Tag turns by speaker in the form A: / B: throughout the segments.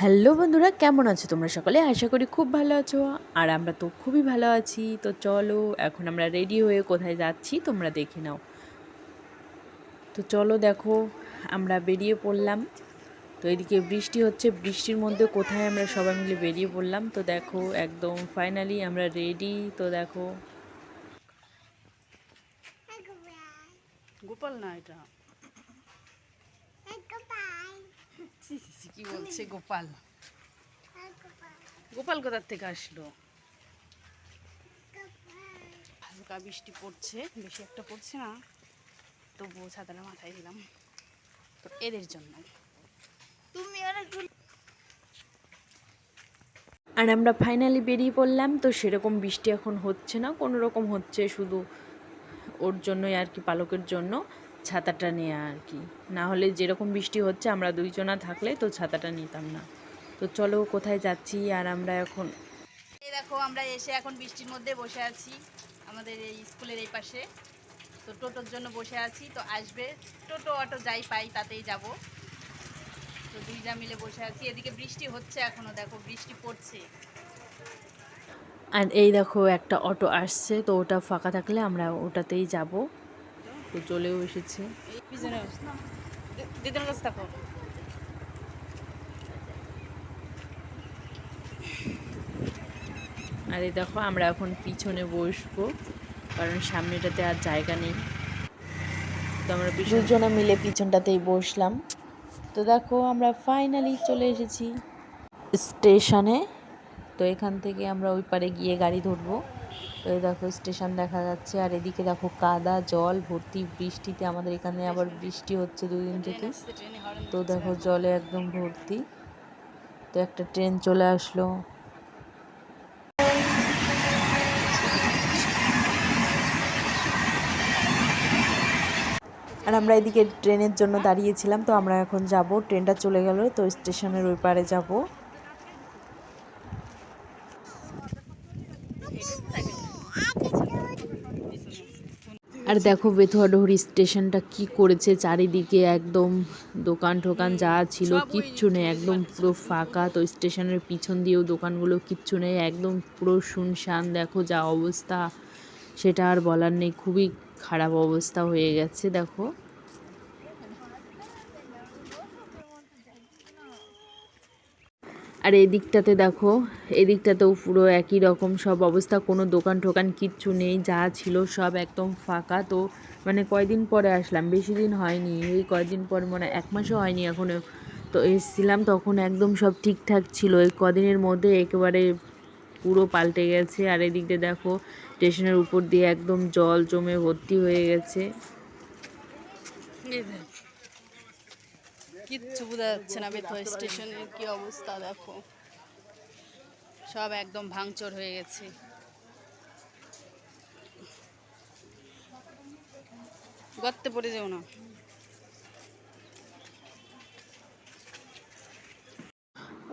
A: Hello বন্ধুরা, কেমন আছো তোমরা সকলে? আশা করি খুব ভালো আছো। আর আমরা তো খুবই ভালো আছি। তো চলো এখন আমরা রেডি হয়ে কোথায় যাচ্ছি তোমরা দেখে নাও। তো চলো দেখো, আমরা বেরিয়ে পড়লাম। তো এদিকে বৃষ্টি হচ্ছে, বৃষ্টির মধ্যে কোথায় আমরা সবাই মিলে বেরিয়ে পড়লাম। তো দেখো একদম ফাইনালি আমরা রেডি। তো দেখো
B: গোপাল না এটা কি বলছে গোপাল? গোপাল কোথার থেকে আসলো? হালকা বৃষ্টি পড়ছে, বেশি একটা পড়ছে না, তবুও ছাতাটা মাথায় দিলাম তো এদের জন্য।
A: আর আমরা ফাইনালি বেরিয়ে পড়লাম। তো সেরকম বৃষ্টি এখন হচ্ছে না, কোনো রকম হচ্ছে, শুধু ওর জন্যই আর কি, পালকের জন্য ছাতাটা নেওয়া আর কি। না হলে যেরকম বৃষ্টি হচ্ছে আমরা দুইজনা থাকলে তো ছাতাটা নিতাম না। তো চলো কোথায় যাচ্ছি। আর আমরা এখন
B: এই দেখো আমরা এসে এখন বৃষ্টির মধ্যে বসে আছি আমাদের এই স্কুলের এই পাশে। তো টোটোর জন্য বসে আছি, তো আসবে টোটো অটো যাই পাই তাতেই যাব। তো দুইটা মিলে বসে আছি, এদিকে বৃষ্টি হচ্ছে, এখনো দেখো বৃষ্টি পড়ছে।
A: আর এই দেখো একটা অটো আসছে, তো ওটা ফাঁকা থাকলে আমরা ওটাতেই যাব। তো চলেও এসেছে।
B: এই পিছনে দিদির কাছে থাকো।
A: আর এই দেখো আমরা এখন পিছনে বসবো, কারণ সামনেটাতে আর জায়গা নেই। তো আমরা দুজনা মিলে পিছনটাতেই বসলাম। তো দেখো আমরা ফাইনালি চলে এসেছি স্টেশনে। তো এখান থেকে আমরা ওই পারে গিয়ে গাড়ি ধরবো। তো এই দেখো স্টেশন দেখা যাচ্ছে। আর এদিকে দেখো কাদা জল ভর্তি, বৃষ্টিতে আমাদের এখানে আবার বৃষ্টি হচ্ছে দুদিন থেকে। তো দেখো জলে একদম ভর্তি। তো একটা ট্রেন চলে আসলো। আর আমরা এদিকে ট্রেনের জন্য দাঁড়িয়েছিলাম। তো আমরা এখন যাব, ট্রেনটা চলে গেল, তো স্টেশনের ওই পারে যাব। আর দেখো বেথুয়াডহরি স্টেশনটা কি করেছে, চারিদিকে একদম দোকান টোকান যা ছিল কিচ্ছু নেই, একদম পুরো ফাঁকা। তো স্টেশনের পিছন দিয়েও দোকানগুলো কিচ্ছু নেই, একদম পুরো শুনশান। দেখো যা অবস্থা, সেটা আর বলার নেই, খুবই খারাপ অবস্থা হয়ে গেছে দেখো। আর এদিকটাতে দেখো, এদিকটাতেও পুরো একই রকম সব অবস্থা, কোনো দোকান টোকান কিচ্ছু নেই, যা ছিল সব একদম ফাঁকা। তো মানে কয়দিন পরে আসলাম, বেশি দিন হয়নি, এই কয়দিন পর, মানে 1 মাসও হয়নি এখনও। তো এসেছিলাম তখন একদম সব ঠিকঠাক ছিল, এই কদিনের মধ্যে একেবারে পুরো পাল্টে গেছে। আর এদিক দিয়ে দেখো স্টেশনের উপর দিয়ে একদম জল জমে ভর্তি হয়ে গেছে।
B: কিচ্ছু বোঝা যাচ্ছে না, বেথুয়া স্টেশনের কি অবস্থা দেখো, সব একদম ভাঙচুর হয়ে গেছে। গর্তে পড়ে যাও না।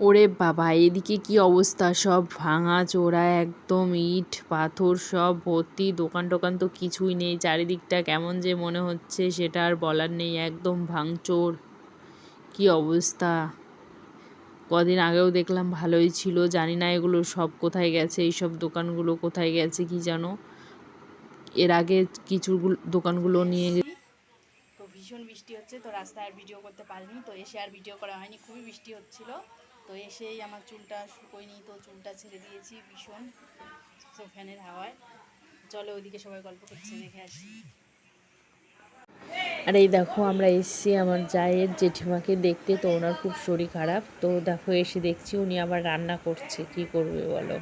A: ওরে বাবা, এদিকে কি অবস্থা, সব ভাঙা চোরা, একদম ইট পাথর সব ভর্তি, দোকান টোকান তো কিছুই নেই, চারিদিকটা কেমন যে মনে হচ্ছে সেটা আর বলার নেই, একদম ভাঙচোর, কি অবস্থা। কদিন আগেও দেখলাম ভালোই ছিল, জানি না এগুলো সব কোথায় গেছে, এইসব দোকানগুলো কোথায় গেছে কি জানো। এর আগে কিছু দোকানগুলো নিয়ে
B: তো ভীষণ বৃষ্টি হচ্ছে, তো রাস্তায় আর ভিডিও করতে পারিনি, তো এসে আর ভিডিও করা হয়নি, খুবই বৃষ্টি হচ্ছিল। তো এসেই আমার চুলটা শুকোয়নি, তো চুলটা ছেড়ে দিয়েছি ভীষণ, তো ফ্যানের হাওয়ায়। চলো ওইদিকে সবাই গল্প করছে, দেখে আসি।
A: আর এই দেখো আমরা এসেছি আমার জায়ের জেঠিমাকে দেখতে, তো ওনার খুব শরীর খারাপ। তো দেখো এসে দেখছি উনি আবার রান্না করছে, কি করবে বলো।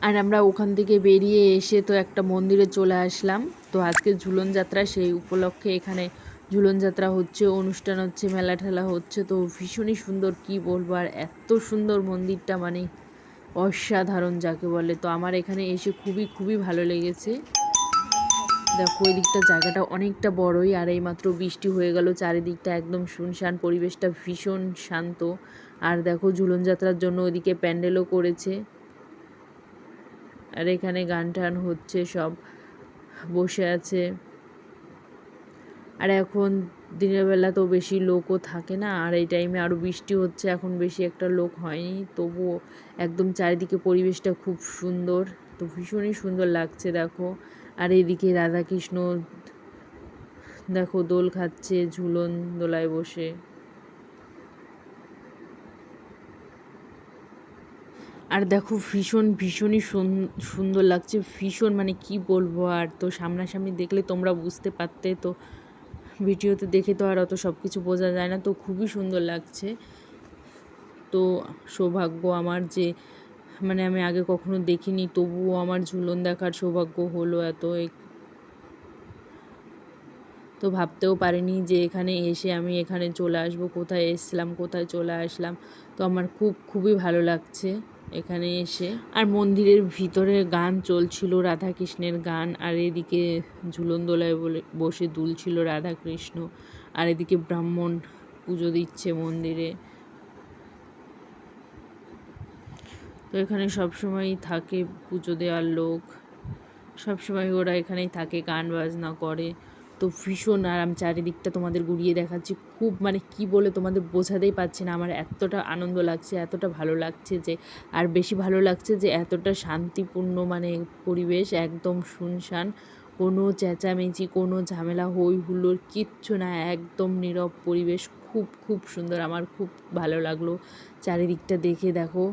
A: আর আমরা ওখান থেকে বেরিয়ে এসে তো একটা মন্দিরে চলে আসলাম। তো আজকে ঝুলন যাত্রা, সেই উপলক্ষে এখানে ঝুলন যাত্রা হচ্ছে, অনুষ্ঠান হচ্ছে, মেলা ঠেলা হচ্ছে। তো ভীষণই সুন্দর, কি বলবো, আর এত সুন্দর মন্দিরটা, মানে অসাধারণ যাকে বলে। তো আমার এখানে এসে খুবই খুবই ভালো লেগেছে। দেখো ওই দিকটা জায়গাটা অনেকটা বড়ই, আর এইমাত্র বৃষ্টি হয়ে গেল, চারিদিকটা একদম শুনশান, পরিবেশটা ভীষণ শান্ত। আর দেখো ঝুলন যাত্রার জন্য ওইদিকে প্যান্ডেলও করেছে, আর এখানে গান টান হচ্ছে, সব বসে আছে। আর এখন দিনের বেলা তো বেশি লোকও থাকে না, আর এই টাইমে আরও বৃষ্টি হচ্ছে, এখন বেশি একটা লোক হয়নি, তবুও একদম চারিদিকে পরিবেশটা খুব সুন্দর, তো ভীষণই সুন্দর লাগছে দেখো। আর এদিকে রাধাকৃষ্ণ দেখো দোল খাচ্ছে ঝুলন দোলায় বসে। আর দেখো ভীষণই সুন্দর লাগছে, ভীষণ মানে কি বলবো, আর তো সামনাসামনি দেখলে তোমরা বুঝতে পারতে, তো ভিডিওতে দেখে তো আর অত সব কিছু বোঝা যায় না, তো খুবই সুন্দর লাগছে। তো সৌভাগ্য আমার যে মানে আমি আগে কখনো দেখিনি, তবুও আমার ঝুলন দেখার সৌভাগ্য হলো এত। তো ভাবতেও পারিনি যে এখানে এসে আমি এখানে চলে আসবো, কোথায় এসছিলাম কোথায় চলে আসলাম। তো আমার খুবই ভালো লাগছে এখানে এসে। আর মন্দিরের ভিতরে গান চলছিল, রাধাকৃষ্ণের গান, আর এদিকে ঝুলন দোলায় বসে দুলছিল রাধাকৃষ্ণ, আর এদিকে ব্রাহ্মণ পুজো দিচ্ছে মন্দিরে। তো এখানে সবসময়ই থাকে পুজো দেওয়ার লোক, সবসময় ওরা এখানেই থাকে, গান বাজনা করে। তো ভীষণ, আর আমি চারিদিকটা তোমাদের ঘুরিয়ে দেখাচ্ছি, খুব মানে কি বলে তোমাদের বোঝাতেই পারছি না, আমার এতটা আনন্দ লাগছে, এতটা ভালো লাগছে যে, আর বেশি ভালো লাগছে যে এতটা শান্তিপূর্ণ মানে পরিবেশ, একদম শুনশান, কোনো চেঁচামেচি কোনো ঝামেলা হই হুল্লোড় কিচ্ছু না, একদম নীরব পরিবেশ, খুব সুন্দর, আমার খুব ভালো লাগলো চারিদিকটা দেখে। দেখো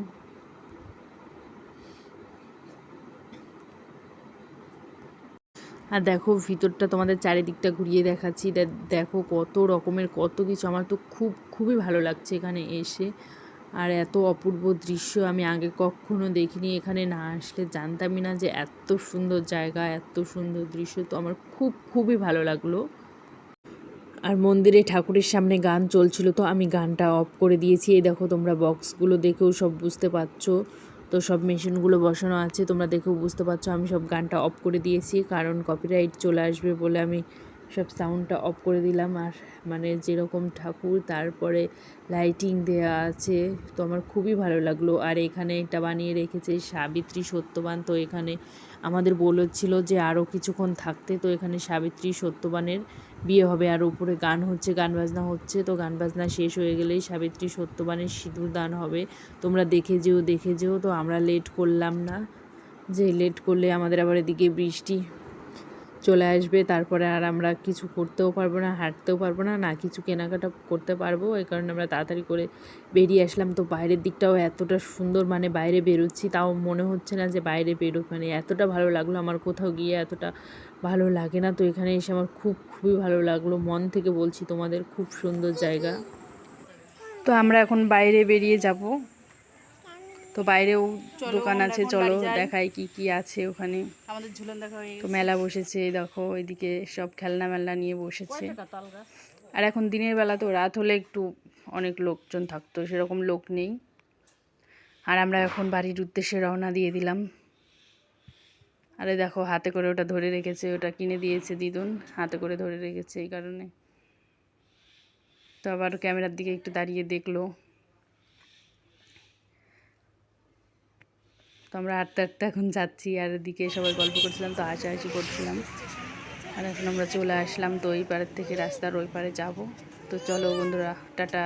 A: আর দেখো ভিতরটা তোমাদের চারিদিকটা ঘুরিয়ে দেখাচ্ছি, দেখো কত রকমের কত কিছু, আমার তো খুবই ভালো লাগছে এখানে এসে। আর এত অপূর্ব দৃশ্য আমি আগে কখনো দেখিনি, এখানে না আসলে জানতামই না যে এত সুন্দর জায়গা, এত সুন্দর দৃশ্য, তো আমার খুবই ভালো লাগলো। আর মন্দিরে ঠাকুরের সামনে গান চলছিল, তো আমি গানটা অফ করে দিয়েছি। এই দেখো তোমরা বক্সগুলো দেখেও সব বুঝতে পারছো, তো সব মেশিনগুলো বসানো আছে, তোমরা দেখেও বুঝতে পারছো আমি সব গানটা অফ করে দিয়েছি, কারণ কপিরাইট চলে আসবে বলে আমি সব সাউন্ডটা অফ করে দিলাম। আর মানে যেরকম ঠাকুর, তারপরে লাইটিং দেয়া আছে, তো আমার খুবই ভালো লাগলো। আর এখানে এটা বানিয়ে রেখেছে সাবিত্রী সত্যবান, তো এখানে আমাদের বলেছিল যে আরও কিছুক্ষণ থাকতে, তো এখানে সাবিত্রী সত্যবানের বিয়ে হবে, আর উপরে গান হচ্ছে, গান বাজনা হচ্ছে, তো গান বাজনা শেষ হয়ে গেলেই সাবিত্রী সত্যবানের সিঁদুর দান হবে। তোমরা দেখে যেও। তো আমরা লেট করলাম না, যে লেট করলে আমাদের আবার এদিকে বৃষ্টি চলে আসবে, তারপরে আর আমরা কিছু করতেও পারবো না, হাঁটতেও পারবো না, না কিছু কেনাকাটা করতে পারবো, এই কারণে আমরা তাড়াতাড়ি করে বেরিয়ে আসলাম। তো বাইরের দিকটাও এতটা সুন্দর, মানে বাইরে বেরোচ্ছি তাও মনে হচ্ছে না যে বাইরে বেরো, মানে এতটা ভালো লাগলো, আমার কোথাও গিয়ে এতটা ভালো লাগে না, তো এখানে এসে আমার খুবই ভালো লাগলো, মন থেকে বলছি তোমাদের, খুব সুন্দর জায়গা।
C: তো আমরা এখন বাইরে বেরিয়ে যাব, তো বাইরেও দোকান আছে, চলো দেখাই কি আছে ওখানে।
B: আমাদের ঝুলন দেখা হয়ে
C: তো মেলা বসেছে, দেখো এদিকে সব খেলনা নিয়ে বসেছে। আর এখন দিনের বেলা, তো রাত হলে একটু অনেক লোকজন থাকতো, সেরকম লোক নেই। আর আমরা এখন বাড়ির উদ্দেশ্যে রওনা দিয়ে দিলাম। আরে দেখো হাতে করে ওটা ধরে রেখেছে, ওটা কিনে দিয়েছে দিদুন, হাতে করে ধরে রেখেছে এই কারণে। তো আবার ক্যামেরার দিকে একটু দাঁড়িয়ে দেখলো। তো আমরা হাঁটতে এখন যাচ্ছি, আর এদিকে সবাই গল্প করছিলাম, তো হাসাহাসি করছিলাম। আর এখন আমরা চলে আসলাম, তো ওই পাড়ের থেকে রাস্তার ওই পারে যাব। তো চলো বন্ধুরা, টাটা।